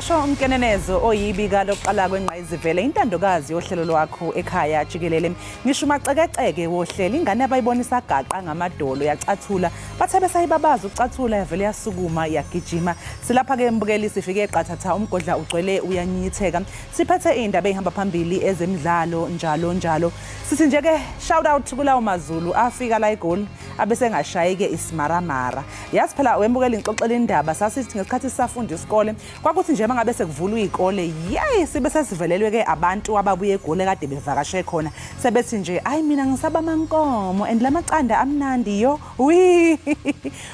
Ngingasho umkenenezo oyibika lokuqala kwenqayizivele intandokazi yohlelo lwakho Ekhaya Jikelele ngisho macekeceke wohlelo ingane abayibonisa gaqa ngamadolo yacathula bathe besayibabaza ucathula yavele yasukuma yagijima silapha ke mbukeli sifike eqathatha umgodla ugcwele uyanyitheka siphethe indaba ehamba phambili ezemidlalo njalo sithi nje ke shout out kulawo maZulu afika la eGoli abese ngashayike isimaramara yazi phela wembukeli ngixoxela indaba sasithi ngesikhathi sisafunda isikole kwakuthi nje mangabe sekuvulwa izikole yayi sibe sesivelelwe ke abantu ababuye eGoli kade bevakashe khona sebethi nje ayi mina ngisaba amankomo and lamaqanda amnandi yo wi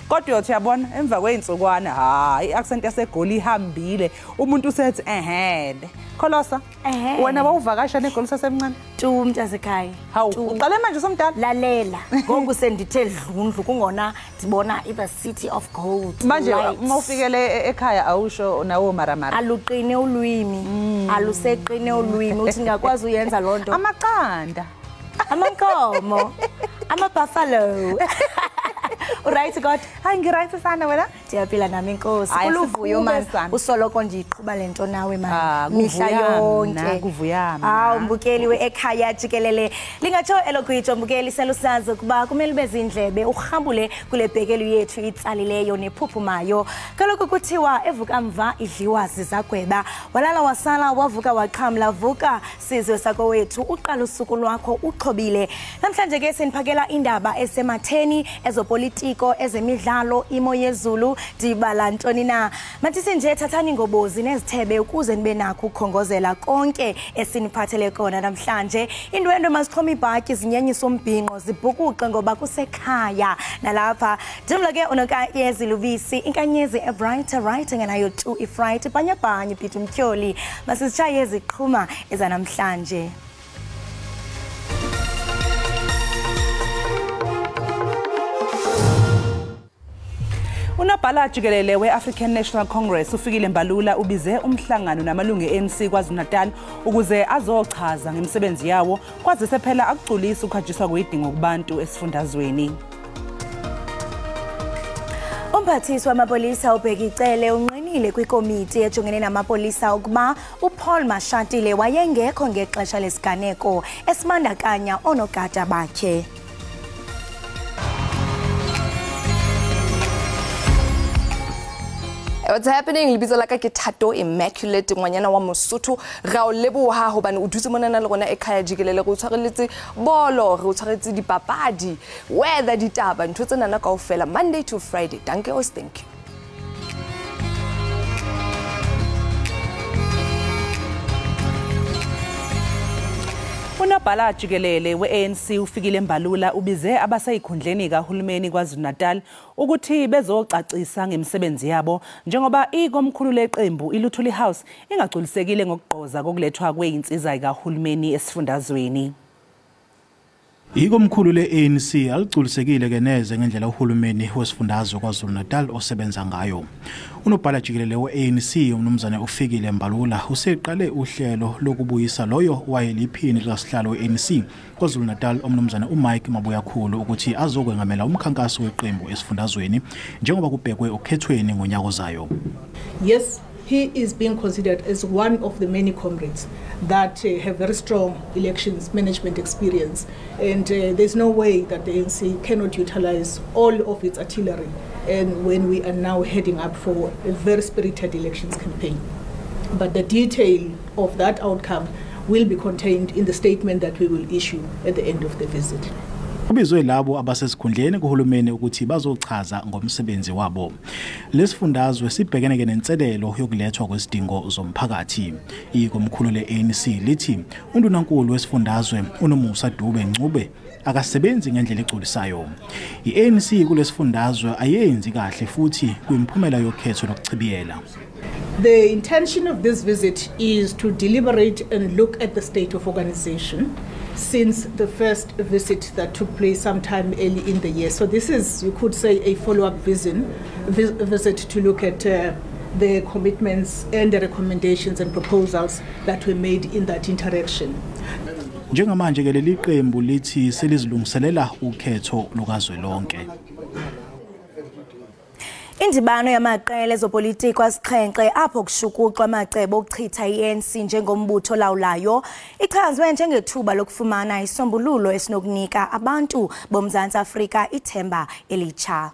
kodwa uthi yabona emva kweinsukwana hayi accent yaseGoli ihambile umuntu usethi Kholosa wena wawuvakasha neGoli sasemncane tu mntasekhaya hawu uqale manje somdala lalela ngoku sendithe dlundlu kungona dibona the city of gold manje mawufikele ekhaya awusho nawo maramara aluqine ulwimi aluseqine ulwimi uthi ngakwazi uyenza lonto amaqanda amankomo amabuffalo Right God hayi ngiright sana wena ndiyaphila nami inkosi uluvuyo manje usoloko nje iqhuba lento nawe manje mihla yonke kuvuyama hawu mbukeli weEkhaya Jikelele lingatsho elokuyitsho mbukeli selusazi kuba kumele bezindlebe uhambule kule bhekelo yethu itsalileyo nephuphumayo kaloku kuthiwa evuka mva idliwa zizagweba walala wasala wavuka waqhamla vuka sizwe sako wethu uqala usuku lwakho uxhobile namhlanje ke seniphakela indaba esematheni ezopolitiko ezemidlalo imo yezulu dibala ntoni na mathi nje thathani ngobozi nezithebe ukuze nibe nakho ukukhongozela konke esiniphathele kona namhlanje indwendwe masixhoma ibhaki zinyenyiso umbhinqo zibhukuqe ngoba kusekhaya nalapha dimla ke unonkanyezi Lubisi inkanyezi ebright writing nayo tu ifright bhanyabhanya Peter Mtyholi masisitshaye iziqhuma ezanamhlanje Unobhala Jikelele we-African National Congress ufikile Mbalula ubize umhlangano namalungu e-ANC KwaZulu-Natal ukuze azochaza ngemisebenzi yawo kwazise phela akuculisa ukujiswa kwidingo kubantu esifundazweni. Umphathiswa wamapolisa ubhekicele unqinile kwikomiti ejongene namapolisa ukuba uPaul Mashatile wayengekho ngexesha lesiganeko esimandakanya onogada bakhe. What's happening? Libitso la ka ke Thato Immaculate ngwanyana wa Mosotho ra o leboha hobane o dutse monana le rona Ekhaya Jikelele go tshwareletse bolo re o tshwaretse dipapadi weather ditaba ntho tsena na kaofela Monday to Friday. Danke os thank you. Unobhala Jikelele we-ANC ufikile Mbalula ubize abaseyikhundleni kahulumeni KwaZulu-Natal ukuthi bezocacisa ngemisebenzi yabo njengoba ikomkhulu leqembu iLuthuli House ingagculisekile ngokugqoza kokulethwa kweinsiza kahulumeni esifundazweni. Ikomkhulu le-ANC aligculisekile ke neze ngendlela uhulumeni wesifundazwe KwaZulu-Natal osebenza ngayo. Unobhala Jikelele we-ANC umnumzane ufikile Mbalula useqale uhlelo lokubuyisa loyo wayeliphini lasihlalo we-ANC KwaZulu-Natal umnumzane uMike Mabuyakhulu ukuthi azokwengamela umkhankaso weqembu esifundazweni njengoba kubhekwe okhethweni ngonyaka ozayo. Yes, he is being considered as one of the many comrades that have very strong elections management experience, and there's no way that the ANC cannot utilize all of its artillery, and when we are now heading up for a very spirited elections campaign. But the detail of that outcome will be contained in the statement that we will issue at the end of the visit. Ubizwe labo abasesikhundleni kuhulumeni ukuthi bazochaza ngomsebenzi wabo. Lesifundazwe sibhekene ke nenselelo yokulethwa kwesidingo zomphakathi. Ikomkhulu le-ANC lithi undunankulu wesifundazwe uNomusa Dube Ncube akasebenzi ngendlela egculisayo. I-ANC kulesifundazwe ayenzi kahle futhi kwimphumela yokhetho lokuchibiyela. The intention of this visit is to deliberate and look at the state of organization since the first visit that took place sometime early in the year. So this is, you could say, a follow-up visit to look at the commitments and the recommendations and proposals that were made in that interaction. Njengamanje ke leli qembu lithi selizilungiselela ukhetho lukazwelonke. Indibano yamaqela ezopolitiko asixhenxe apho kushukuxwa amacebo okuchitha i-ANC njengombutho lawulayo ichazwe njengethuba lokufumana isombululo esinokunika abantu boMzantsi Afrika ithemba elitsha.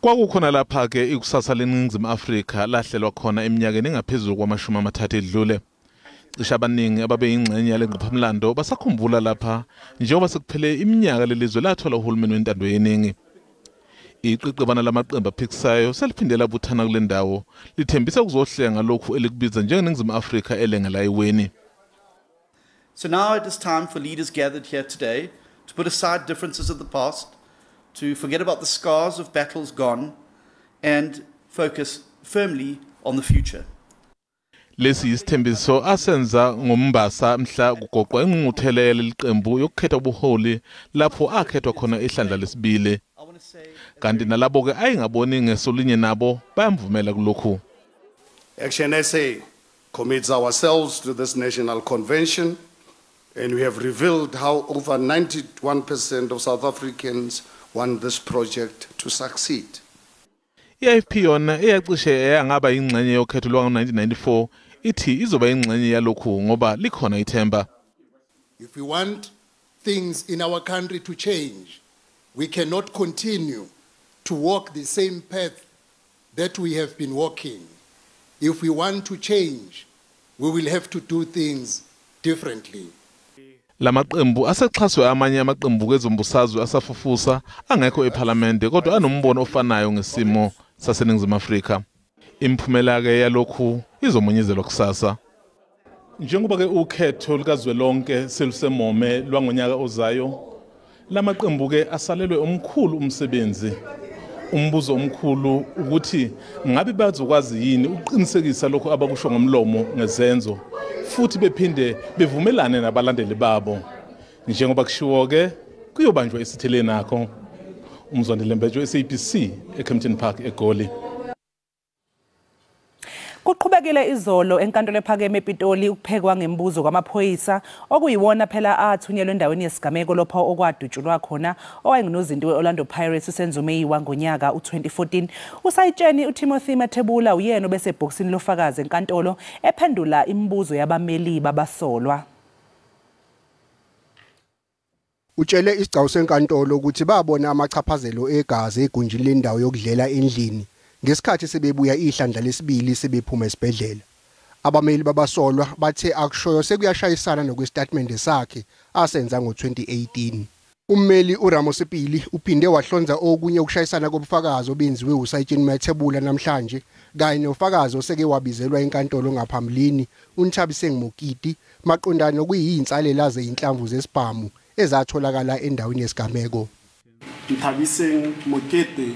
Kwakukhona lapha ke ikusasa leNingizimu Afrika lahlelwa khona eminyakeni engaphezulu kwama-30 edlule. Cishe abaningi ababeyingxenye yale ngqophamlando basakhumbula lapha njengoba sekuphele iminyaka lelizwe lathola uhulumeni wentando yeningi. Iqeqebana lamaqembu aphikisayo seliphindela buthana kule ndawo lithembisa kuzohlenga lokhu elikubiza njengeNingizimu Afrika elengela iweni. So now it is time for leaders gathered here today to put aside differences of the past, to forget about the scars of battles gone and focus firmly on the future. Lesi isithembiso asenza ngombasa mhla kugoqwa ingqungquthela liqembu yokukhetha ubuholi lapho akhethwa khona ihlandla lesibili. Kanti nalabo ke ayingaboni ngesolinye nabo bayamvumela kulokhu. Action SA commits ourselves to this national convention, and we have revealed how over 91% of South Africans want this project to succeed. IFP yona eyacishe eyangaba ingxenye yokhetho lwango-1994 ithi izoba ingxenye yalokhu ngoba likhona ithemba. If we want things in our country to change, we cannot continue to walk the same path that we have been walking. If we want to change, we will have to do things differently. Lamaqembu asexhaswe amanye amaqembu kwezombusazwe asafufusa angekho eParliament kodwa anombono ofanayo ngesimo saseNingizimu Afrika. Imphumela ke yalokhu izomonyezelwa kusasa. Njengoba ke ukhetho likazwelonke selusemome lwangonyaka ozayo, lamaqembu ke asalelwe omkhulu umsebenzi. Umbuzo omkhulu ukuthi ngabe bazokwazi yini uqinisekisa lokho abakusho ngomlomo ngezenzo futhi bephinde bevumelane nabalandeli babo. Njengoba kushiwo ke kuyobanjwa isithele nakho. Umzondile Mbejo, SABC, eKempton Park eGoli. Kuqhubekile izolo enkantolo ephakeme ePitoli ukuphekwa ngembuzo kwamaphoyisa okuyiwona phela athunyelwe endaweni yesigameko lopho okwadutshulwa khona owayengunozinti weOrlando Pirates uSenzumeyiwa ngonyaka u2014. Usayitsheni uTimothy Mathebula uyena obesebhokisini lofakazi enkantolo ephendula imibuzo yabameli babasolwa. Utshele isigcawu senkantolo ukuthi babona amachaphazelo egazi egunjini lendawo yokudlela endlini ngesikhathi sebebuya ihlandla lesibili sebephuma esibhedlela. Abameli babasolwa bathe akushoyo sekuyashayisana nokwestatement sakhe asenza ngo2018. Ummeli uRamosipili uphinde wahlonza okunye ukushayisana kobufakazi obenziwe uSayitsheni Mathebula namhlanje kanye nofakazi oseke wabizelwa enkantolo ngaphambilini uNthabiseng Mokiti maqondana nokuyinsalela zeinhlamvu zesibhamu ezatholakala endaweni yesigameko. Ntabiseng Mokete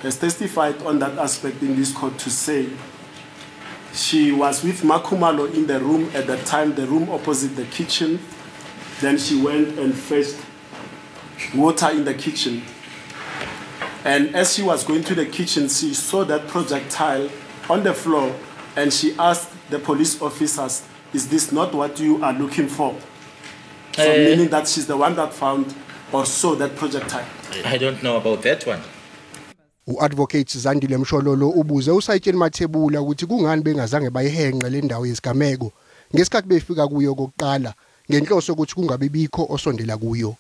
has testified on that aspect in this court to say she was with Makhumalo in the room at that time, the room opposite the kitchen. Then she went and fetched water in the kitchen. And as she was going to the kitchen, she saw that projectile on the floor and she asked the police officers, "Is this not what you are looking for?" So meaning that she's the one that found or saw that projectile. I don't know about that one. Uadvocate Zandile Mshololo ubuze uSayitsheni Mathebula ukuthi kungani bengazange bayihenqe le ndawo yesigameko ngesikhathi befika kuyo kokuqala ngenhloso ukuthi kungabe bikho osondela kuyo.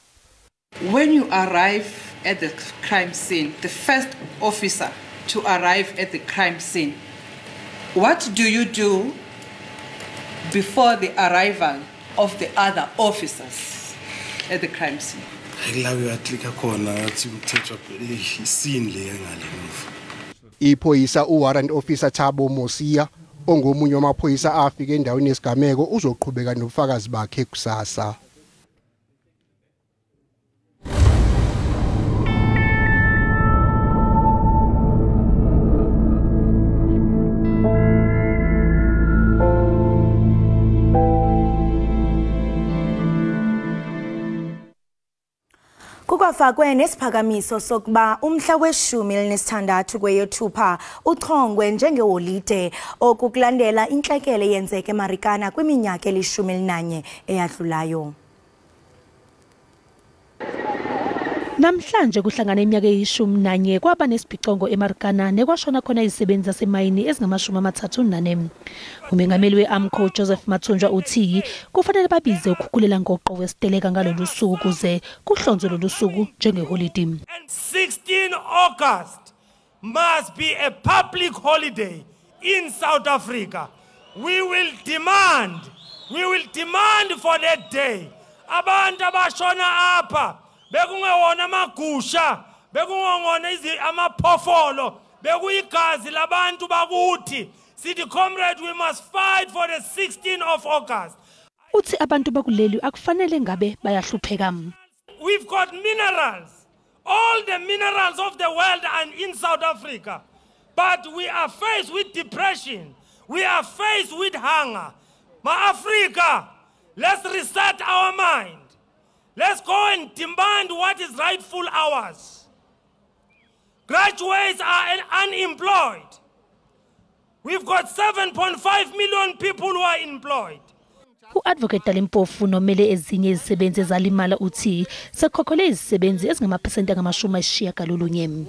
When you arrive at the crime scene, the first officer to arrive at the crime scene, what do you do before the arrival of the other officers at the crime scene? Iphoyisa uwarrant officer Thabo Mosia ongomunye wamaphoyisa afika endaweni yesigameko uzoqhubeka nobufakazi bakhe kusasa. Kukafakwe nesiphakamiso sokuba umhla we-16 kweyoThupha uchongwe njengeholide okukulandela intlekele yenzeke eMarikana kwiminyaka eli-11 eyadlulayo. Namhlanje kuhlangana iminyaka e11 kwaba nesibhicongo eMarikana nekwashona khona izisebenzi zasemayini ezingama-34. Umengameli we-AMCO Joseph Mathunjwa uthi kufanele babize ukukhulela ngoqo wesiteleka ngalolu suku ukuze kuhlonzwe lolu suku njengeholide. 16 August must be a public holiday in South Africa. We will demand for that day. Abantu abashona apha bekungewona amagusha bekungongona amaphofolo bekuyigazi labantu bakuthi. City comrade, we must fight for the 16th of August. Uthi abantu bakuleli akufanele ngabe bayahlupheka. We've got minerals. All the minerals of the world are in South Africa. But we are faced with depression. We are faced with hunger. Ma-Africa, let's reset our mind. Let's go and demand what is rightful ours. Graduates are unemployed. We've got 7.5 million people who are employed. U-Advocate Dalimpofu nomele ezinye izisebenzi ezalimala uthi sekhokhole izisebenzi ezingamaphesenti angama-90.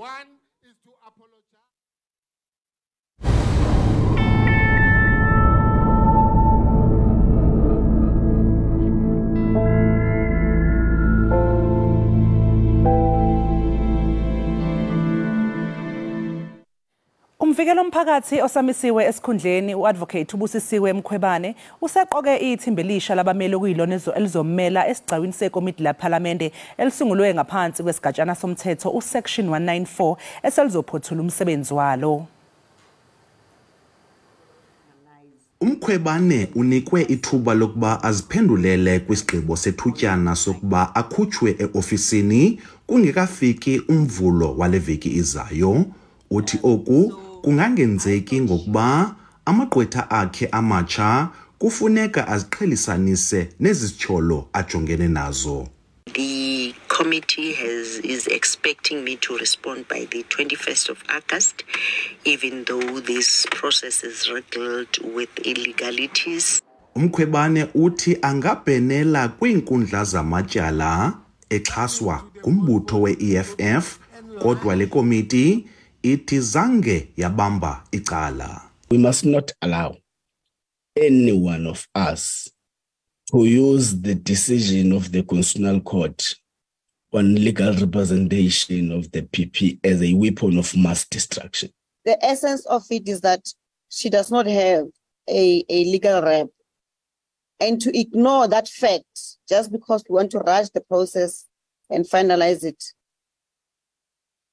Umvikelo omphakathi osamisiwe esikhundleni uAdvocate ubusisiwe Mkhwebane useqoke ithimba elisha labameli okuyilona elizomela esigcawini sekomiti laPhalamende elisungulwe ngaphansi kwesigatshana somthetho uSection 194 eselizophothula umsebenzi walo. Umkhwebane unikwe ithuba lokuba aziphendulele kwisigqibo sethutyana sokuba akhutshwe eofisini kungekafiki umvulo wale veki izayo. Uthi oku kungangenzeki ngokuba amagqwetha akhe amatsha kufuneka aziqhelisanise nezitshyolo ajongene nazo. The committee is expecting me to respond by the 21st of August, even though this process is riddled with illegalities. Umkhwebane uthi angabhenela kwiinkundla zamatyala exhaswa ngumbutho we-EFF kodwa le komiti ithi zange yabamba icala. We must not allow any one of us to use the decision of the Constitutional Court on legal representation of the PP as a weapon of mass destruction. The essence of it is that she does not have a legal rep. And to ignore that fact just because we want to rush the process and finalize it,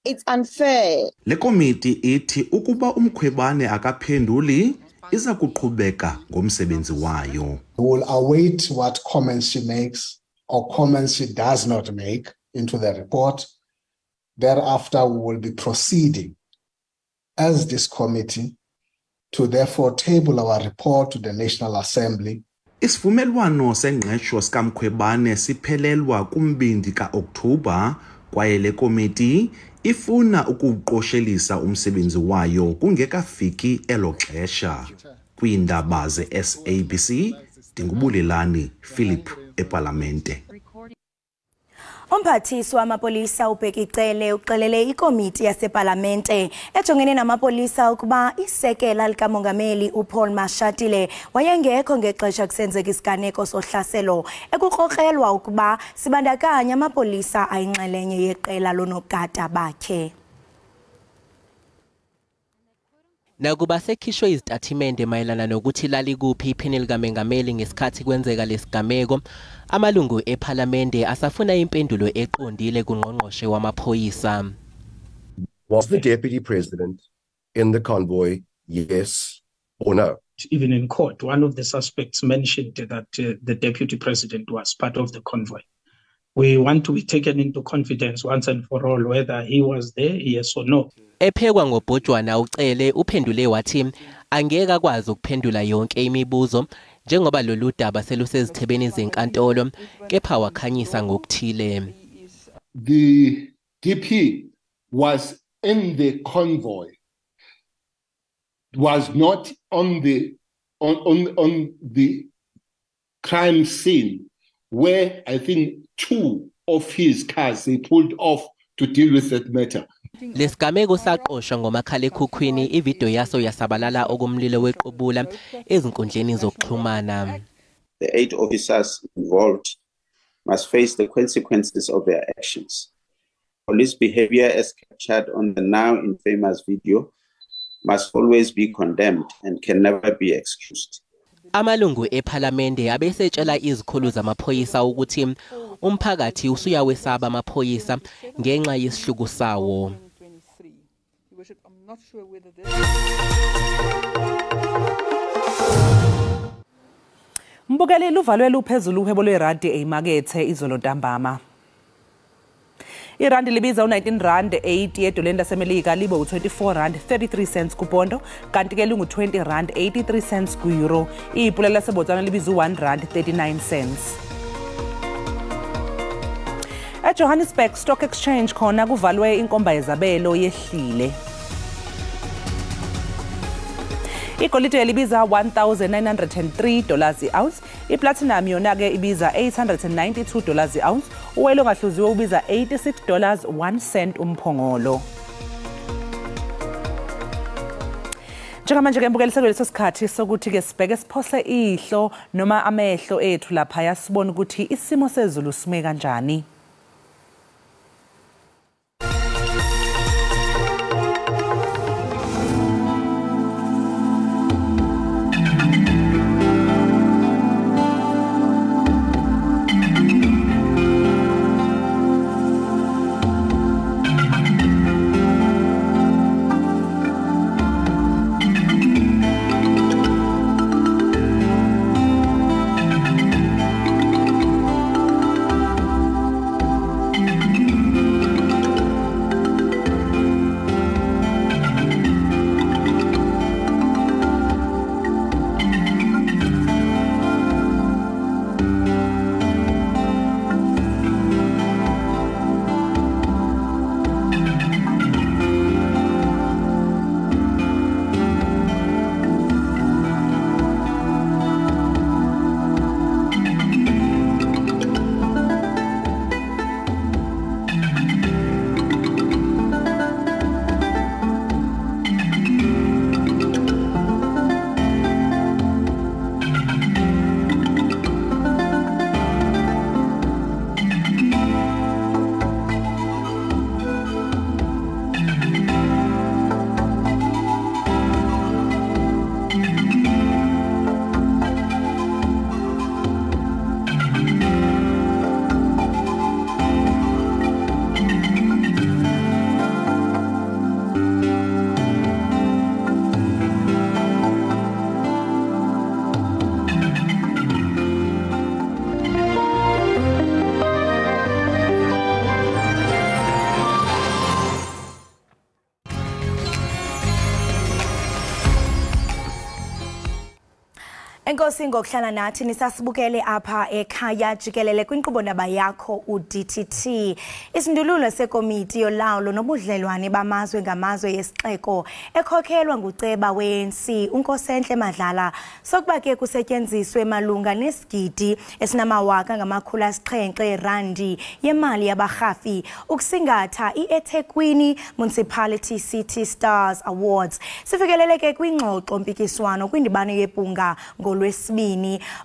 it's unfair. Le komiti ithi ukuba Umkhwebane akaphenduli iza kuqhubeka ngomsebenzi wayo. We will await what comments she makes or comments she does not make into the report. Thereafter, we will be proceeding as this committee to therefore table our report to the National Assembly. Isivumelwano sengqesho sikaMkhwebane siphelelwa kumbindi ka-Okthobha kwaye le komiti ifuna ukuqoshelisa umsebenzi wayo kungekafiki elo xesha. Kwiindaba ze-SABC, Dingubulelani Philip eParlamente. Umphathiswa wamapolisa uBhekicele uxelele ikomiti yaseParlamente ejongene namapolisa ukuba isekela likamongameli uPaul Mashatile wayengekho ngexesha kusenzeka isiganeko sohlaselo ekukrokrelwa ukuba sibandakanya amapolisa ayinxalenye yeqela lonogada bakhe. Nakuba sekhishwe izitatimende mayelana nokuthi lali kuphi iphini likamengameli ngesikhathi kwenzeka lesigameko, amalungu ePhalamende asafuna impendulo eqondile kungqongqoshe wamaphoyisa. Was the deputy president in the convoy, yes or no? Even in court, one of the suspects mentioned that the deputy president was part of the convoy. We want to be taken into confidence once and for all whether he was there, yes or no. Ephekwa ngobhojwana ucele uphendule wathi angeke akwazi ukuphendula yonke imibuzo njengoba lolu daba selusezithebeni zenkantolo kepha wakhanyisa ngokuthile. The DP was in the convoy, was not on the crime scene, where I think 2 of his cars they pulled off to deal with that matter. Lesigameko saqoshwa ngomakhalekhukhwini, ivideo yaso yasabalala okumlilo wequbula ezinkundleni zokuxhumana. The 8 officers involved must face the consequences of their actions. Police behavior as captured on the now infamous video must always be condemned and can never be excused. Amalungu ePhalamende abesetshela izikhulu zamaphoyisa ukuthi umphakathi usuyawesaba amaphoyisa ngenxa yesihluku sawo. Mbukeli uvalwe luphezulu uhwebo lwerandi eyimakethe izolo ntambama. Irandi libiza u19.80 edoleni lasemelika libe u24.33 kupondo, kanti ke lungu 20.83 ku-euro. Ipula laseBotswana libiza u1.39. EJohannesburg Stock Exchange khona kuvalwe inkomba yezabelo yehlile. Igolide libiza $1,903 i-ounce, iplatinum yona ke ibiza $892 i-ounce, uwelo ngahluziwe ubiza $86.01 umphongolo. Njengamanje ke mbukeli sekuleso sikhathi sokuthi ke sibheke siphose ihlo noma amehlo ethu lapha yasibona ukuthi isimo sezulu sime kanjani. Enkosi ngokuhlala nathi nisasibukele apha ekhaya jikelele kwinkqubo ndaba yakho uDTT. Isindululo sekomiti yolawulo nobudlelwane bamazwe ngamazwe yesixeko ekhokhelwa nguceba weNC uNkosenhle Madlala sokuba ke kusetyenziswe malunga nesigidi esinama700 yemali yabarhafi ukusingatha iEthekwini Municipality City Stars Awards. Sifikeleleke kwingxoxo mpikiswano kwindibano yeBhunga ngolwesibini.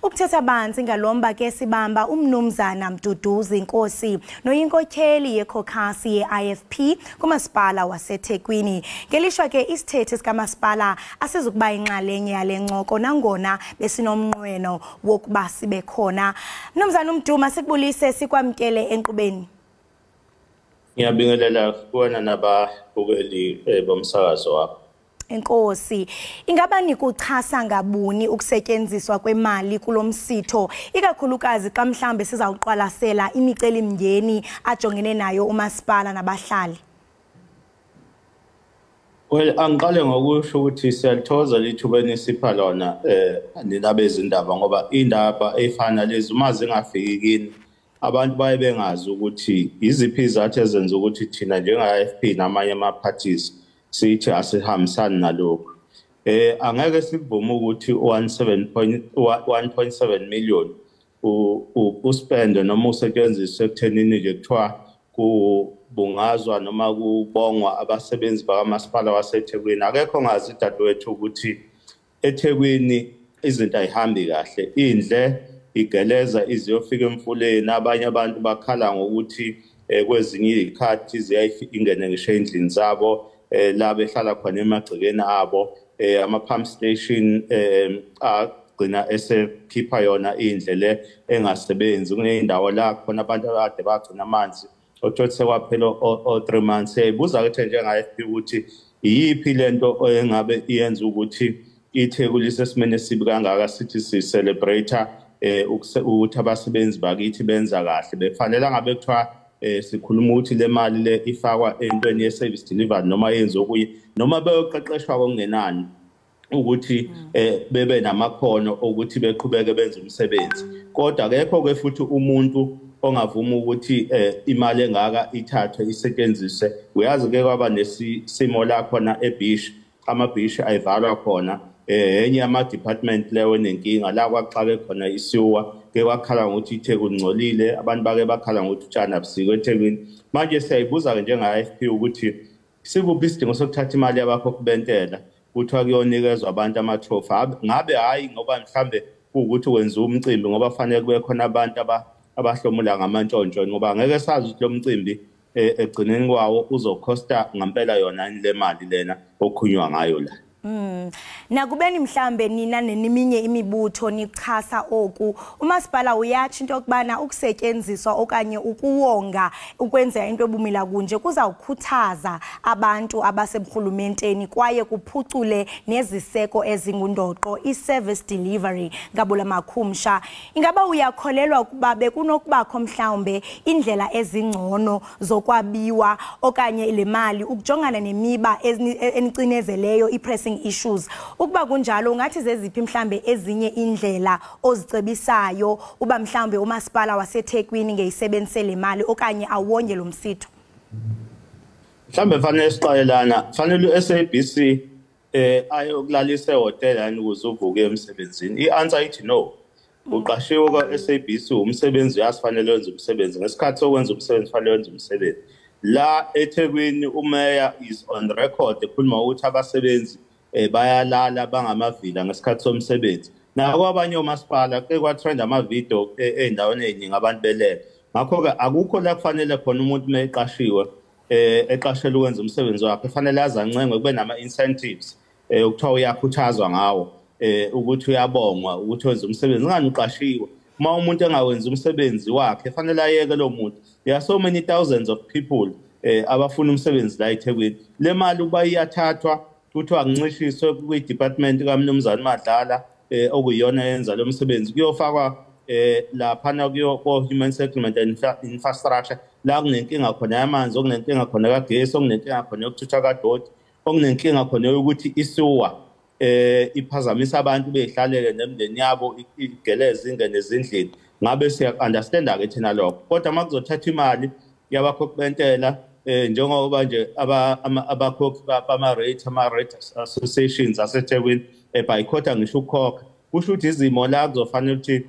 Ukuthetha banzi ngalomba ke sibamba umnumzana Mduduzi Inkosi noyinkokheli yekhokasi yeIFP kumasipala waseThekwini. Ngelishwa ke isithethe sikamasipala asizukuba inxalenye yale ncoko nangona besinomnqweno wokuba sibe khona. Mnumzana uMduma sikubulise sikwamkele enkqubeni. Ngiyabingelela kuwena nababukeli bomsakazo wakho. Enkosi, ingaba nikuchasa ngabuni ukusetyenziswa kwemali kulomsitho ikakhulukazi xa mhlambe sizawuqwalasela imicelimngeni ajongene nayo umasipala nabahlali? Well, angiqale ngokusho ukuthi siyalithoza lithuba nisipha lona ninabezindaba ngoba indaba efana lezi uma zingafiki kini abantu baye bengazi ukuthi iziphi izathu ezenza ukuthi thina njenga-IFP namanye ama-parties sithi asihambisani nalokho. Angeke sikuvume ukuthi 1.7 million uspende noma usetshenziswe ekuthenini nje kuthiwa kubungazwa noma kubongwa abasebenzi bakamasipala waseThekwini. Akekho ngazi dadewethu ukuthi eThekwini izinto ayihambi kahle. Indle igeleza iziyofika emfuleni, abanye abantu bakhala ngokuthi kwezinye izikhathi ziyayingene ngisho endlini zabo la behlala khona emagcekeni abo. Ama-pump station agcina esekhipha yona indle engasebenzi. Kuney'ndawo la khona abantu abade bagcina amanzi othothi sekwaphela o-3 months. Siyayibuza ukuthi njenga-FP ukuthi iyiphi lento engabe iyenza ukuthi iThekwini lisesimeni esibi kangaka sithi si-celebrate ukuthi abasebenzi bakithi benza kahle. Befanele ngabe kuthiwa sikhuluma ukuthi le mali le ifakwa entweni ye-service delivery noma yenziwe kuye noma beyoqeqeshwa okungenani ukuthi bebe namakhono ukuthi beqhubeke benze umsebenzi. Kodwa akekho-ke futhi umuntu ongavuma ukuthi imali engaka ithathwe isetshenziswe. Uyazi-ke kwaba nesimo la khona eBhishi, amabhishi ayivalwa khona. Enye ama-department leyo nenkinga la kwaxake khona isiwa ke kwakhala ngokuthi iThekwini ngcolile, abantu bake bakhala ngokuthi utshani abusiko eThekwini. Manje siyayibuza-ke njenga-FP ukuthi sikuphi isidingo sokuthatha imali yabakhokhi bentela kuthiwa kuyonikezwa abantu amatrophy. Ngabe hhayi ngoba mhlambe kuwukuthi wenza umcimbi ngoba fanele kube khona abantu abahlomula ngamantshontsho, ngoba ngeke sazi ukuthi lo mcimbi egcineni kwawo uzokhosta ngampela yona le mali lena okhunywa ngayo la. Nakubeni mhlambe nina neminye imibutho nichasa oku, umasipala uyathi into yokubana ukusetyenziswa okanye ukuwonga ukwenza into ebumila kunje kuzawukhuthaza abantu abaseburhulumenteni kwaye kuphucule neziseko ezingundoqo i-service delivery ngabula makhumsha. Ingaba uyakholelwa ukuba bekunokubakho mhlawumbe indlela ezingcono zokwabiwa okanye le mali ukujongana nemiba enicinezeleyo i-pressing issues? Ukuba kunjalo ungathi zeziphi mhlambe ezinye indlela ozicebisayo uba mhlambe umasipala waseThekwini ngeyisebenzise le mali okanye awonge lo msitho? Mhlambe fanele siqayelana, fanele u-SABC ayokulalisa ehotel yani ukuze uvuke emsebenzini. I-answer ithi no. Uqashiwe kwa-SABC umsebenzi uyasifanele wenza umsebenzi ngesikhathi sokwenza umsebenzi fanele wenza umsebenzi. La eThekwini umeya is on record ekhuluma ukuthi abasebenzi bayalala bangamavila ngesikhathi somsebenzi. Nako abanye omasipala kwatrend amavideo endaweni eziningi abantu belele. Ngakho-ke akukho la kufanele khona umuntu uma eqashiwe eqashelwe ukwenza umsebenzi wakhe kufanele azancengwe kube nama-incentives ukuthiwa uyakhuthazwa ngawo ukuthi uyabongwa ukuthi wenza umsebenzi. Ngani uqashiwe uma umuntu engawenza umsebenzi wakhe kufanele ayeke lo muntu. There are so many thousands of people abafuna umsebenzi la eThekwini. Le mali ukuba iyathathwa kuthiwa kuncishiswe kwi-department kaMnumzane Madlala okuyiyona yenza lo msebenzi kuyofakwa laphana kuyo-human settlement and infrastructure la kunenkinga khona yamanzi, okunenkinga khona kagesi, okunenkinga khona yokuthutha kadoti, okunenkinga khona yokuthi isuwa iphazamisa abantu behlalele nemndeni yabo igeleze ingene ezindlini. Ngabe siya-understand-ke thina lokho, kodwa uma kuzothatha imali yabakhokhi bentela njengoba nje abakhokhi bama-rate associations aseThekwini bhayikhotha ngisho ukukhokha, kusho ukuthi izimo la kuzofanele ukuthi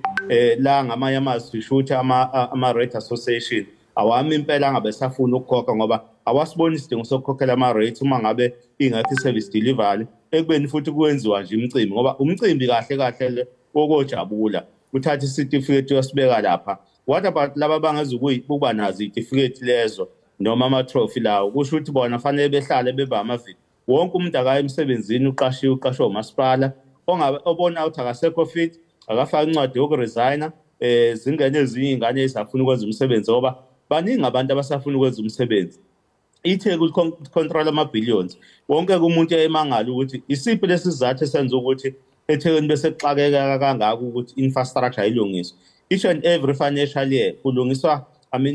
la ngamanye amazwi sisho ukuthi ama-rate association awami impela angabe safuna ukukhokha ngoba awasiboni isidingo sokukhokhela ama-rate uma ngabe ingekho i-service delivery ekubeni futhi kwenziwa nje imicimbi, ngoba umcimbi kahle kahle le wokojabula uthatha isitifiketi uyosibeka lapha. What about laba bangezukuba nazo itifiketi lezo noma ama-trophy lawo? Kusho ukuthi bona fanele behlale beba amavili. Wonke umuntu akaye emsebenzini uqashiwe umasipala obona ukuthi akasekho fit akafaka incwadi yokuresigna zingene ezinye iy'ngane ezisafuna ukwenza umsebenzi ngoba baningi abantu abasafuna ukwenza umsebenzi. IThekwini control ama-billions. Wonke umuntu eyemangala ukuthi isiphi lesi sizathu esenza ukuthi eThekwini bese kuxakeka kangaka ukuthi infrastructure ayilungiswa. Each and every financial year kulungiswa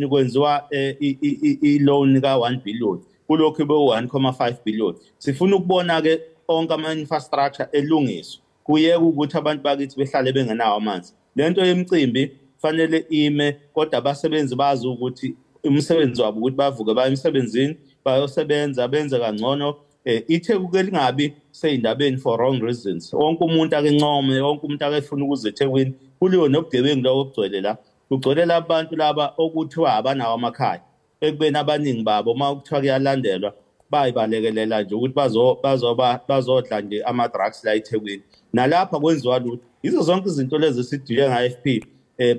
kwenziwa i-loan ka-1 billion kulokhu be-1.5 billion. Sifuna ukubona-ke onke ama-infrastructure elungiswa kuyeke ukuthi abantu bakithi behlale bengenawo amanzi. Lento yemicimbi fanele ime, kodwa abasebenzi bazi ukuthi umsebenzi wabo ukuthi bavuke baye emsebenzini bayosebenza benze kangcono. iThekwini lingabi seyindabeni for wrong reasons. Wonke umuntu ake ncome, wonke umuntu ake funa ukuze eThekwini kuliyo nobugebengu lobo obugcwele la kugcolela abantu laba okuthiwa abanawo amakhaya ekubeni abaningi babo uma kuthiwa kuyalandelwa bayibalekelela nje ukuthi bazodla nje ama-drugs la eThekwini. Nalapha kwenziwa lutho. Yizo zonke izinto lezi esidile nge-IFP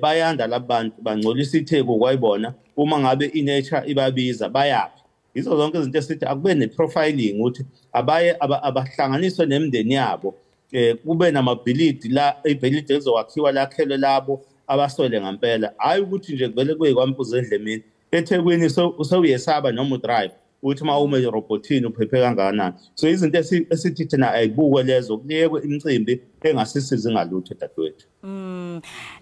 bayanda labantu bangcolisa itheku kwayibona uma ngabe inature ibabiza bayaphi. Yizo zonke izinto esithi akube ne-profiling ukuthi abaye abahlanganiswe nemindeni yabo kube namabhilidi la ibhilidi ezowakhiwa lakhelwe labo abaswele ngampela, hayi ukuthi nje kuvele kube kwampuza endlemini. eThekwini usewuyesaba noma udrive ukuthi uma ume erobotini uphephe kangakanani. So izinto esithi thina ayibuke lezo kuyekwe imicimbi engasisizi ngalutho dadewethu.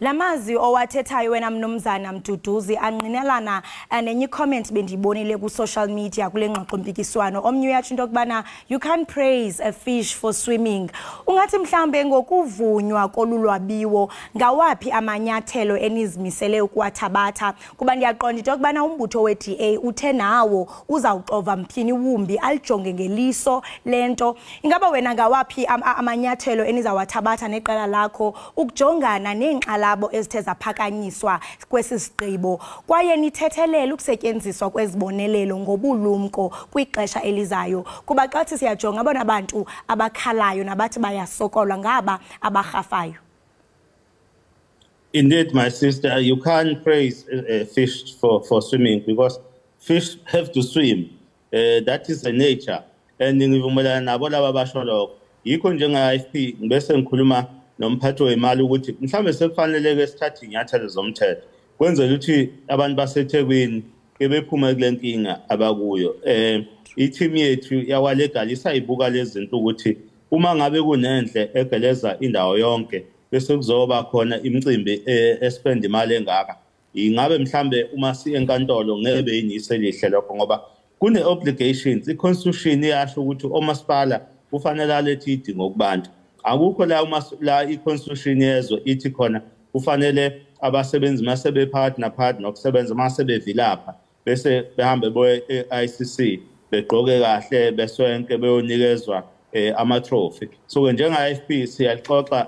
Lamazi owathethayo wena mnumzana Mduduzi anqinelana nenye comment bendibonile ku social media kule ngxoxo mpikiswano. Omnye uyathi into kubana you can't praise a fish for swimming. Ungathi mhlambe ngokuvunywa kolulwabiwo ngawapi amanyathelo enizimisele ukuwathabatha kuba ndiyaqonda into kubana umbutho we-DA uthe nawo uzawuxova mphini wumbi alijonge ngeliso lento. Ingaba wena ngawapi amanyathelo enizawathabatha neqela lakho ukujongana neenxalabo ezithe zaphakanyiswa kwesi sigqibo kwaye nithethelela ukusetyenziswa kwezibonelelo ngobulumko kwixesha elizayo kuba xa siyajonga abona abantu abakhalayo nabathi bayasokolwa ngaba abarhafayo? Indeed, my sister, you can't praise fish for swimming because fish have to swim. That is the nature. And ngivumelana nabo laba basho lokho. Yikho njenga-IFP ngibese ngikhuluma nomphathi wemali ukuthi mhlawumbe sekufanele-ke sithathe inyathelo zomthetho kwenzela ukuthi abantu baseThekwini ke bephume kule nkinga abakuyo. I-team yethu yawalegalisa ibuka lezi zinto ukuthi uma ngabe kunendle egeleza indawo yonke bese kuzoba khona imicimbi espend imali engaka, ingabe mhlambe uma siye enkantolo ngeke yinise elihle lokho ngoba kune-obligations. I-constitution iyasho ukuthi omasipala kufanele alethe idingo kubantu. Akukho la i-constitution yezwe ithi khona kufanele abasebenzi masebephakathi naphakathi nokusebenza masebevilapha bese behambe boye e-ICC begqoke kahle beswenke beyonikezwa ama-trophy. So njenga-IFP siyalixoxa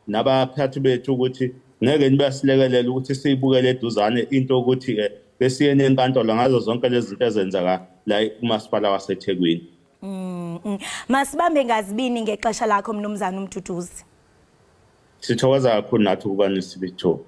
nabaphathi bethu ukuthi ngeke nibasilekelela ukuthi siyibukele eduzane into ukuthi besiye nenkantolo ngazo zonke lezi zinto ezenzeka la kumasipala waseThekwini. Masibambe ngazibini ngexesha lakho mnumzana uMduduzi. Sithokoza kakhulu nathi ukuba nisibitho.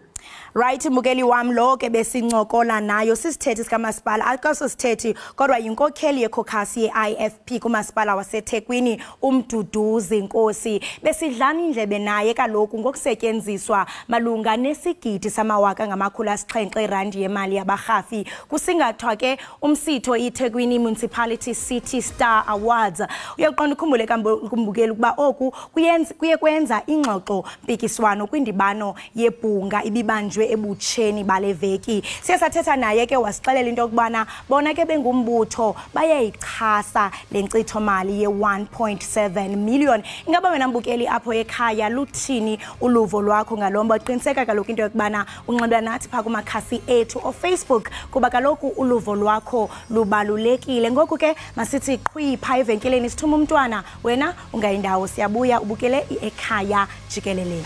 Right, mbukeli wami lo ke besincokola nayo sisithethi sikamasipala akasosithethi kodwa yinkokheli yekhokasi ye-IFP kumasipala waseThekwini uMduduzi Nkosi. Besidlana indlebe naye kaloku ngokusetyenziswa malunga nesigidi sama-700 yemali yabarhafi kusingathwa ke umsitho iThekwini Municipality City Star Awards. Uyaqonda ukhumbule kumbukeli ukuba oku kuye kwenza ingxoxo mpikiswano kwindibano yebhunga ibibanjwe ebutsheni baleveki. Siyasathetha naye ke wasixelela into kubana bona ke bengumbutho bayayichasa lenkcitho mali ye-1.7 million. Ingaba wena mbukeli apho ekhaya luthini uluvo lwakho ngalomba? Qiniseka kaloku into yokubana unxibela nathi pha kumakhasi ethu Facebook kuba kaloku uluvo lwakho lubalulekile. Ngoku ke masithi qhwi pha evenkileni sithuma umntwana wena ungayindawo siyabuya ubukele Ekhaya Jikelele.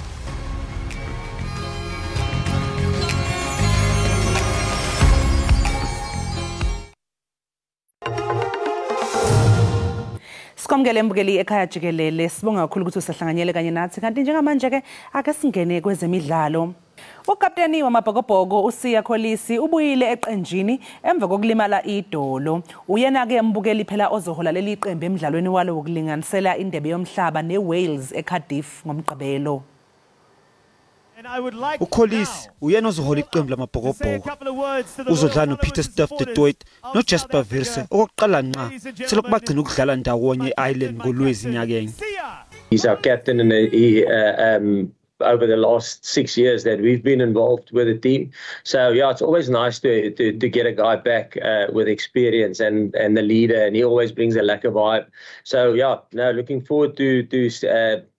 Sikomkele mbukeli Ekhaya Jikelele, sibonga kakhulu ukuthi usahlanganyele kanye nathi. Kanti njengamanje ke ake singene kwezemidlalo. Ukapteni wamabhokobhoko uSiya Kholisi ubuyile eqenjini emva kokulimala idolo. Uyena ke mbukeli phela ozohola leli qembu emidlalweni walo wokulinganisela indebe yomhlaba neWales eCardiff ngomgqibelo. Ukholisi uyena ozohola iqembu lamabhokobhoko. Uzodlala noPeter Steph de Toit noJasper Virse okokuqala nqa selokhu bagcina ukudlala ndawonye eIreland ngolwezi nyakenye. He's our captain and he over the last 6 years that we've been involved with the team. So yeah, it's always nice to get a guy back with experience and the leader, and he always brings a lekker vibe. So yeah, no, looking forward to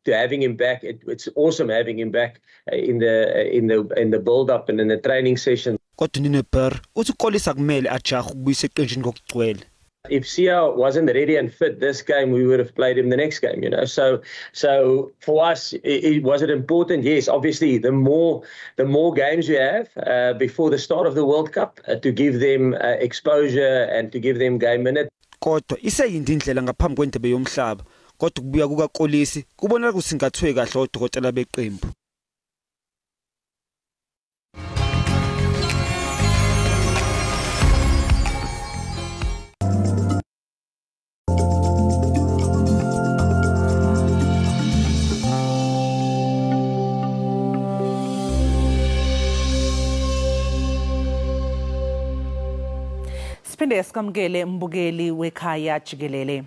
having him back. It's awesome having him back in the build up and in the training session. Kodwa nineber uthi uKholisi akumele ajahe ukubuyisa eqenjini ngokugcwele. If Sia wasn't ready and fit this game, we would have played him the next game, you know. So for us, was it important? Yes, obviously, the more games you have before the start of the World Cup to give them exposure and to give them game minutes. Kodwa iseyindi indlela ngaphambi kwendebe yomhlaba. Kodwa kubuya kukaXolisi kubonakala kusingathwe kahle odokotela beqembu. Siphinde sikamukele mbukeli wekhaya Jikelele.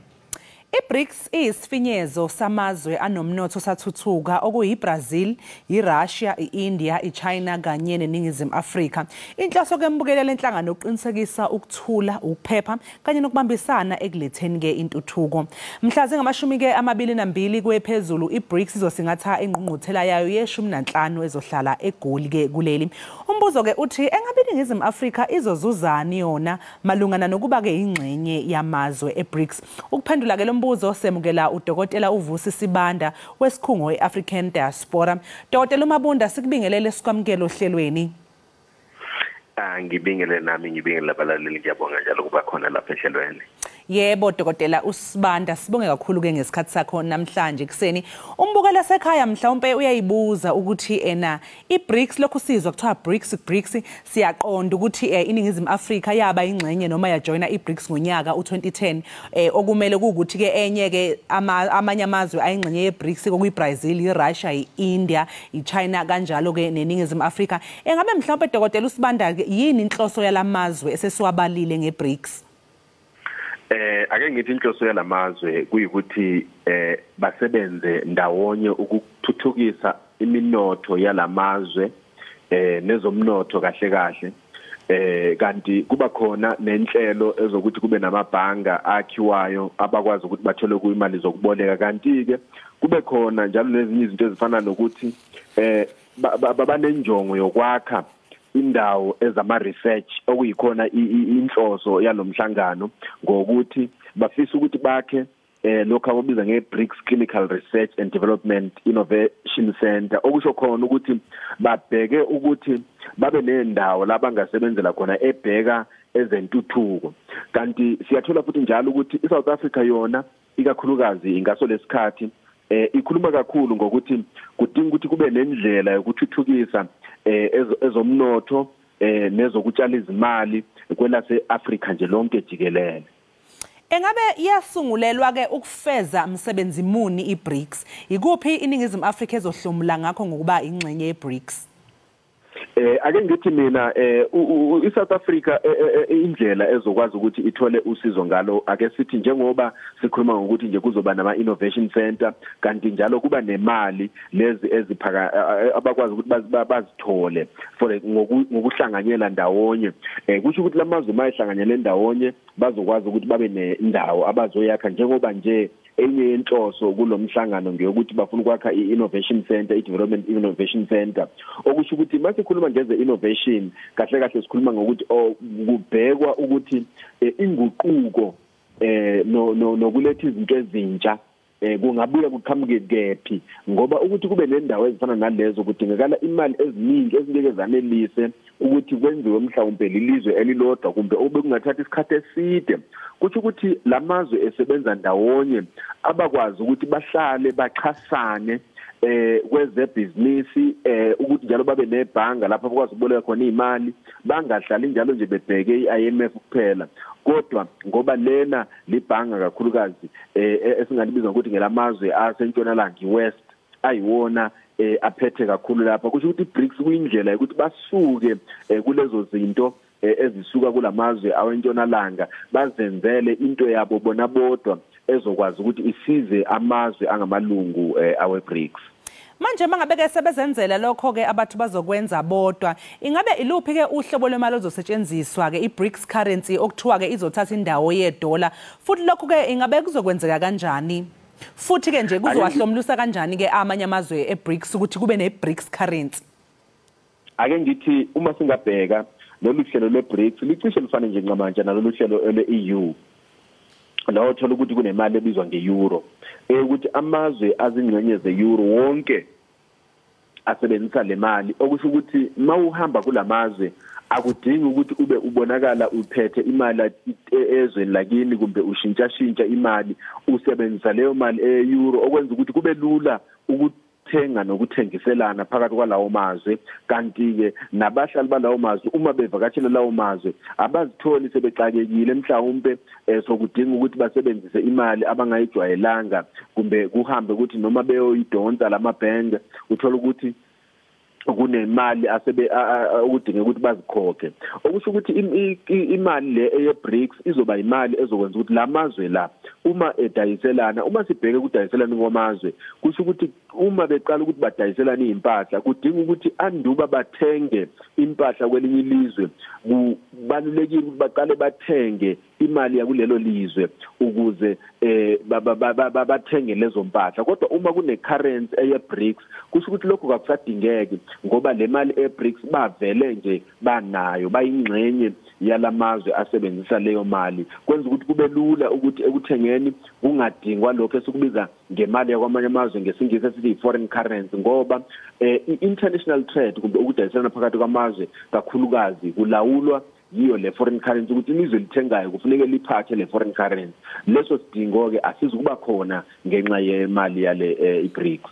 I-BRICS iyisifinyezo samazwe anomnotho sathuthuka okuyi-Brazil, i-Russia, i-India, i-China kanye neNingizimu Afrika. Inhloso kembukele lenhlangano uqinisekisa ukuthula, ukuphepha kanye nokubambisana ekuletheni intuthuko. Mhla zingama-22 kwephezulu i-BRICS izosingatha ingqungquthela yayo ye-15 ezohlala eGoli kuleli. Umbuzo uthi engabe iNingizimu Afrika izozuzani yona malungana nokuba ingxenye yamazwe e-BRICS. Ukuphendula ke mbuzo semukela udokotela uVusi Sibanda wesikhungo e-African Diaspora. Dokotela Mabunda sikubingelele sikwamukela ohlelweni. Ngibingelele nami ngibingelele abalaleli ngiyabonga njalo kuba khona lapha ehlelweni. Yebo dokotela uSibanda sibonge kakhulu ngesikhathi sakho namhlanje kuseni. Umbukela sekhaya mhlawumbe uyayibuza ukuthi i-BRICS lokhu sizwa kuthiwa BRICS siyaqonda ukuthi iNingizimu Afrika yaba ingxenye noma yajoina i-BRICS ngonyaka u2010 okumele ukuthi enye amanye amazwe ayingxenye ye-BRICS okuyiBrazil, iRussia, iIndia, iChina kanjalo neNingizimu Afrika. Engabe mhlawumbe dokotela uSibanda yini inhloso yalamazwe esesiwabalile ngeBRICS? Ake ngithi inhloso yalamazwe kuyikuthi basebenze ndawonye ukuthuthukisa iminotho yalamazwe nezomnotho kahle kanti kuba khona nenhlelo ezokuthi kube namabhanga akhiwayo abakwazi ukuthi bathole kuyimali zokuboleka kanti ke kube khona njalo nezinye izinto ezifana nokuthi babanenjongo yokwakha indawo ezama research okuyikhona inhloso yalomhlangano ngokuthi bafisa ukuthi bakhe lokho ababiza ngeBRICS Clinical Research and Development Innovation Center okusho khona ukuthi babheke ukuthi babe nendawo la bangasebenzela khona ebheka ezentuthuko. Kanti siyathola futhi njalo ukuthi iSouth Africa yona ikakhulukazi ingaso lesikhathi ikhuluma kakhulu ngokuthi kudinga ukuthi kube nendlela yokuthuthukisa ezomnotho nezokutshala izimali kwelase Africa nje lonke jikelele. Engabe iyasungulelwa ke ukufeza umsebenzi muni iBRICS? Ikuphi iNingizimu Afrika ezohlomula ngakho ngokuba ingxenye yeBRICS? Ake ngithi mina iSouth Africa indlela ezokwazi ukuthi ithole usizo ngalo ake sithi njengoba sikhuluma ngokuthi nje kuzoba nama innovation center kanti njalo kuba nemali lezi eziphaka abakwazi ukuthi bazithole for ngokuhlanganyela ndawonye kusho ukuthi lamazwe mayihlanganyele ndawonye bazokwazi ukuthi babe nendawo abazoyakha njengoba nje enye yenhloso kulomhlangano ngeyokuthi bafuna ukwakha i-innovation center, i-development innovation center okusho ukuthi masikhuluma ngeze innovation kahle sikhuluma ngokuthi kubhekwa ukuthi inguquko nokuletha izinto ezintsha kungabuya kuqhamuke kephi ngoba ukuthi kube nendawo ezifana nalezo kudingakala imali eziningi ezingeke zanelise ukuthi kwenziwe mhlawumbe lilizwe elilodwa kumbe obekungathatha isikhathi eside kuthi ukuthi lamazwe esebenza ndawonye abakwazi ukuthi bahlale baxhasane kwezebhizinisi ukuthi njalo babe nebhanga lapho bakwazi ukuboleka khona imali bangahlali njalo nje bebheke iIMF kuphela kodwa ngoba lena libhanga kakhulukazi esingalibiza ukuthi ngelamazwe asentshonalanga iWest ayiwona aphethe kakhulu lapha kusho ukuthi iBRICS kuyindlela ukuthi basuke kulezo zinto ezisuka kulamazwe awentshonalanga bazenzele into yabo bona bodwa ezokwazi ukuthi isize amazwe angamalungu aweBRICS. Manje mangabeke sebezenzela lokho ke abathu bazokwenza bodwa ingabe iluphi ke uhlobo lwemali ozosetshenziswa ke iBRICS currency okuthiwa ke izothatha indawo yedola futhi lokho ke ingabe kuzokwenzeka kanjani futhi ke nje kuzowahlomlusa kanjani ke amanye amazwe eBRICS ukuthi kube neBRICS currency? Ake ngithi uma singabheka lolu hlelo lweBRICS licishe lifane nje ngamanje nalolu hlelo lweEU la uthola ukuthi kunemali ebizwa nge-euro ukuthi amazwe azingxenye ze-euro wonke asebenzisa le mali okusho ukuthi mawuhamba kulamazwe akudingi ukuthi ube ubonakala uphethe imali ezweni lakini kumbe ushintsha imali usebenzisa leyo mali e-euro okwenza ukuthi kube lula ukuthenga nokuthengiselana phakathi kwalawo mazwe kanti ke nabahlali balawo mazwe uma bevakashela lawo mazwe abazitholi sebexakekile mhlawumbe sokudinga ukuthi basebenzise imali abangayijwayelanga kumbe kuhambe ukuthi noma beyoyidonsa lamabhenki uthola ukuthi kunemali ukudinga ukuthi bazikhokhe okusho ukuthi imali le ye-BRICS izoba imali ezokwenza ukuthi lamazwe la uma edayiselana uma sibheke kudayiselana kwamazwe kusho ukuthi uma beqala ukuthi badayiselana impahla kudinga ukuthi anduba bathenge impahla kwelinye ilizwe kubalulekile ukuthi baqale bathenge imali yakulelo lizwe ukuze bathenge lezo mpahla kodwa uma kune currency eye-BRICS kusho ukuthi lokho akusadingeki ngoba le mali e-BRICS bavele nje banayo bayingxenye yalamazwe asebenzisa leyo mali kwenza ukuthi kube lula ukuthi ekuthengeni kungadingwa lokho esikubiza ngemali yakwamanye amazwe ngesingisi esithi foreign currency ngoba international trade kumbe ukudayiselana phakathi kwamazwe kakhulukazi kulawulwa yiyo le foreign currency ukuthi ilizwe lithengayo kufuneka liphathe le foreign currency leso sidingo ke asizukuba khona ngenxa yemali yale i-BRICS.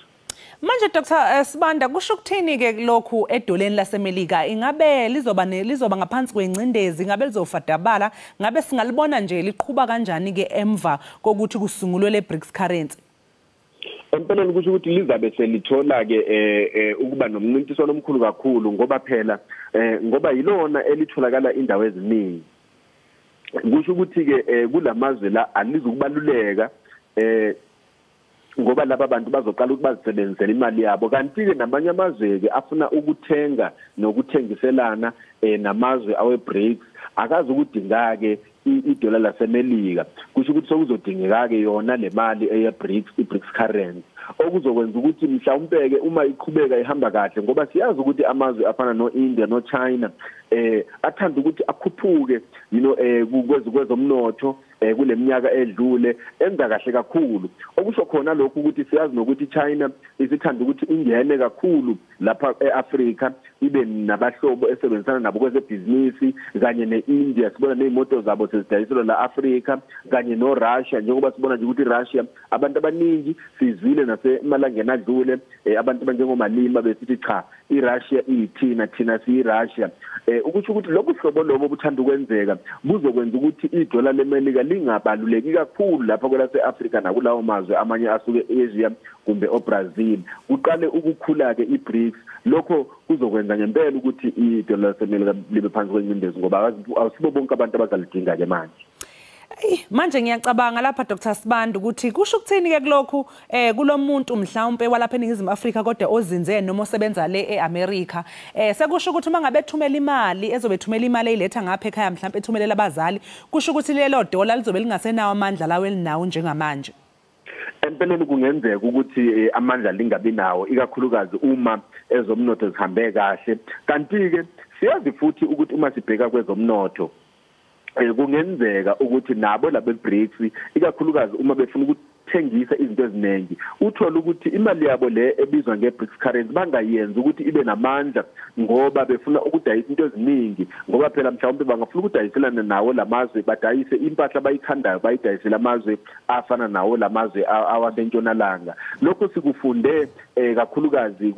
Manje Dr. Sibanda kusho ukuthini ke lokhu edoleni laseMelika ingabe lizoba ngaphansi kwencindezi ingabe lizofadabala ngabe singalibona nje liqhubha kanjani ke emva kokuthi kusungulwe le BRICS currency empeleni kusho ukuthi lizabe selithola ke ukuba nomncintiswano omkhulu kakhulu ngoba phela ngoba yilona elitholakala indawo eziningi kusho ukuthi ke kulamazwe la alizukubaluleka ngoba laba bantu bazoqala ukuthi bazisebenzisele imali yabo kanti ke namanye amazwe ke afuna ukuthenga nokuthengiselana namazwe awe-BRICS akazi ukudinga ke idola laseMelika kusho ukuthi sokuzodingeka ke yona le mali eye-BRICS i-BRICS currency okuzokwenza ukuthi mhlawumbe ke uma iqhubeka ihamba kahle ngoba siyazi ukuthi amazwe afana no-India no-China athanda ukuthi akhuphuke kwezomnotho kule minyaka edlule enza kahle kakhulu okusho khona lokho ukuthi siyazi nokuthi China isithanda ukuthi ingene kakhulu lapha eAfrica ibe nabahlobo esebenzisana nabo kwezebhizinisi kanye neIndia sibona nezimoto zabo sezidayiselwa la Africa kanye noRussia njengoba sibona nje ukuthi Russia abantu abaningi sizwile nasemalangeni adlule abantu abanjengomalima besithi cha iRussia ithina thina siyiRussia ukuthi lokho hlobo lobo buthanda ukwenzeka buzokwenza ukuthi idola leMelika lingabaluleki kakhulu lapha kwelaseAfrica nakulawo mazwe amanye asuke eAsia kumbe oBrazil uqale ukukhula ke iBRICS lokho kuzokwenza ngempela ukuthi idola laseMelika libe phansi kwencindezi ngoba awusibo bonke abantu abazalidinga ke manje. Manje ngiyacabanga lapha Dr. Sibanda ukuthi kusho ukuthini ke kulokhu kulomuntu mhlawumbe walapha eNingizimu Afrika kodwa ozinze noma osebenza le eAmerica sekusho ukuthi uma ngabe ethumela imali ezobethumela imali eyiletha ngapha ekhaya mhlawumbe ethumelela abazali kusho ukuthi lelo dola lizobe lingasenawo amandla lawo elinawo njengamanje. Empeleni kungenzeka ukuthi amandla lingabi nawo ikakhulukazi uma ezomnotho zihambe kahle kanti ke siyazi futhi ukuthi uma sibheka kwezomnotho kungenzeka ukuthi nabo labe-BRICS ikakhulukazi uma befuna ukuthengisa izinto eziningi uthola ukuthi imali yabo le ebizwa nge-BRICS currency bangayenza ukuthi ibe namandla ngoba befuna ukudayisa into eziningi ngoba phela mhlawumbe bangafuna ukudayiselana nawo lamazwe badayise impahla bayikhandayo bayidayisela amazwe afana nawo lamazwe awasentshonalanga lokho sikufunde kakhulukazi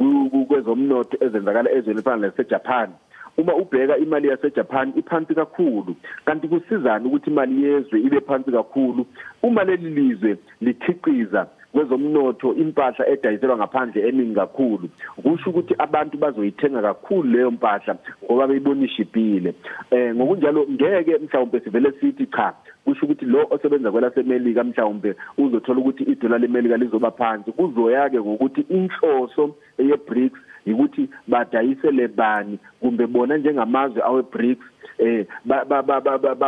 kwezomnotho ezenzakala ezweni efana naseJapan uma ubheka imali yaseJapan iphansi kakhulu kanti kusizana ukuthi imali yezwe ibe phansi kakhulu uma leli lizwe likhiqiza kwezomnotho impahla edayiselwa ngaphandle eningi kakhulu kusho ukuthi abantu bazoyithenga kakhulu leyo mpahla ngoba beyibona ishibhile ngokunjalo ngeke mhlawumbe sivele sithi cha kusho ukuthi lo osebenza kwelaseMelika mhlawumbe uzothola ukuthi idola leMelika lizoba phansi kuzoyake ngokuthi inhloso ye-BRICS ukuthi badayisele bani kumbe bona njengamazwe awe-BRICS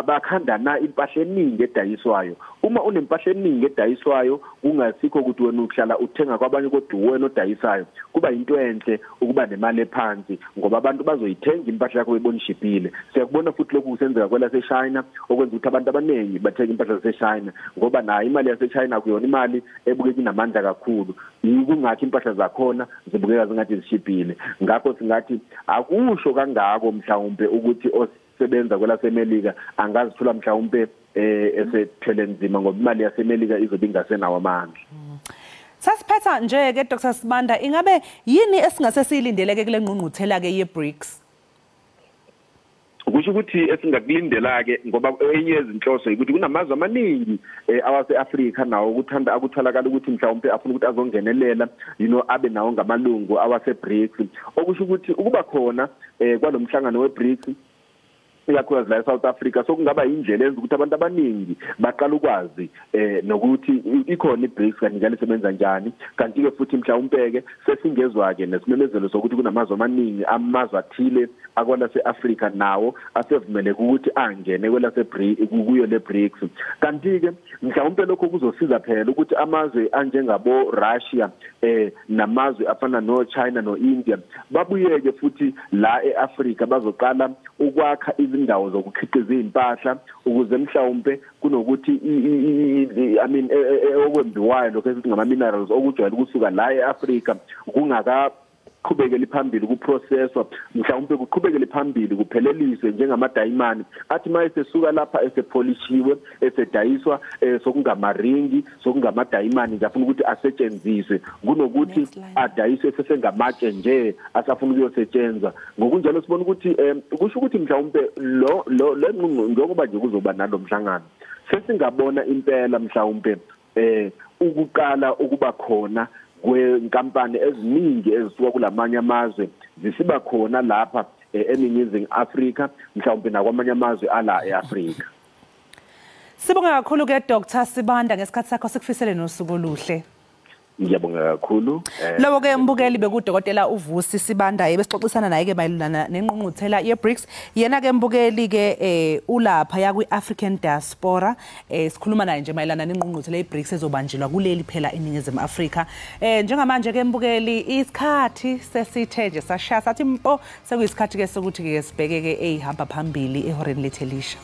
bakhanda na impahla eningi edayiswayo. Uma unempahla eningi edayiswayo kungasikho ukuthi wena uhlala uthenga kwabanye kodwa wena odayisayo, kuba into enhle ukuba nemali ephansi ngoba abantu bazoyithenga impahla yakho bebonishipile. Siyakubona futhi lokhu kusenzeka kwela seChina okwenza ukuthi abantu abaningi bathenga impahla zaseChina ngoba nayo imali yaseChina kuyona imali ebukeka inamandla kakhulu. Kungakho impahla zakhona zibukeka zingathi zishipile. Ngakho singathi akusho kangako mhlawumbe ukuthi osebenza kwela seMelika angazithola mhlawumbe esethele nzima ngoba imali yaseMelika izobe ingasenawo amandla. Sasiphetha nje ke Dr. Sibanda, ingabe yini esingase siyilindeleke kule ngqungquthela ke ye-BRICS? Kusho ukuthi esingakulindela ke ngoba enye yezinhloso ukuthi kunamazwe amaningi awase-Afrika nawo ukuthanda akutholakala ukuthi mhlawumbe afuna ukuthi azongenelela abe nawo ngamalungu awase-BRICS. Okusho ukuthi ukuba khona kwalomhlangano we-BRICS ikakhulukazi la eSouth Africa sokungaba indlela enza ukuthi abantu abaningi baqala ukwazi nokuthi ikhona iBRICS kanti njalo isebenza njani, kanti ke futhi mhlawumbe ke sesingezwa ke nesimemezelo sokuthi kunamazwe amaningi amazwe athile akwala seAfrica nawo asevumele ukuthi angene kwela kuyo leBRICS. Kanti ke mhlawumbe lokho kuzosiza phela ukuthi amazwe anjengabo Russia namazwe afana no China no India babuyeke futhi la eAfrica bazoqala ukwakha izindawo zokukhiqiza impahla ukuze mhlawumbe kunokuthi okwembiwayo lokho esithi ngama minerals okujwayele ukusuka la eAfrica qhubekele phambili kuprocesswa mhlawumbe kuqhubekele phambili kupheleliswe njengamadayimani athi mayise suka lapha esepolishiwe esedayiswa sokungamaringi sokungamadayimani ngafuna ukuthi asetshenziswe kunokuthi adayiswe sesengamatshe nje asafuna ukuyosetshenzwa. Ngokunjalo sibona ukuthi kusho ukuthi mhlawumbe le njengoba nje kuzoba nalo mhlangano sesingabona impela mhlawumbe ukuqala ukuba khona kwenkampani eziningi ezisuka kulamanye amazwe zisiba khona lapha eNingizimu Afrika mhlawumbe nakwamanye amazwe ala eAfrika. Sibonga kakhulu ke Dr. Sibanda ngesikhathi sakho sikufisele nosuku oluhle. Ngiyabonga kakhulu. Lowo ke mbukeli bekudokotela uVusi Sibanda ebesixoxisana naye ke mayelana nenqungquthela yeBRICS. Yena ke mbukeli ke ulapha ya kwi-African diaspora sikhuluma naye nje mayelana nenqungquthela yeBRICS ezobanjelwa kuleli phela eNingizimu Afrika. Njengamanje ke mbukeli isikhathi sesithe nje sashaya sathi mpo sekuyisikhathi ke sokuthi ke sibheke ke ehamba phambili ehoreni lethelisha.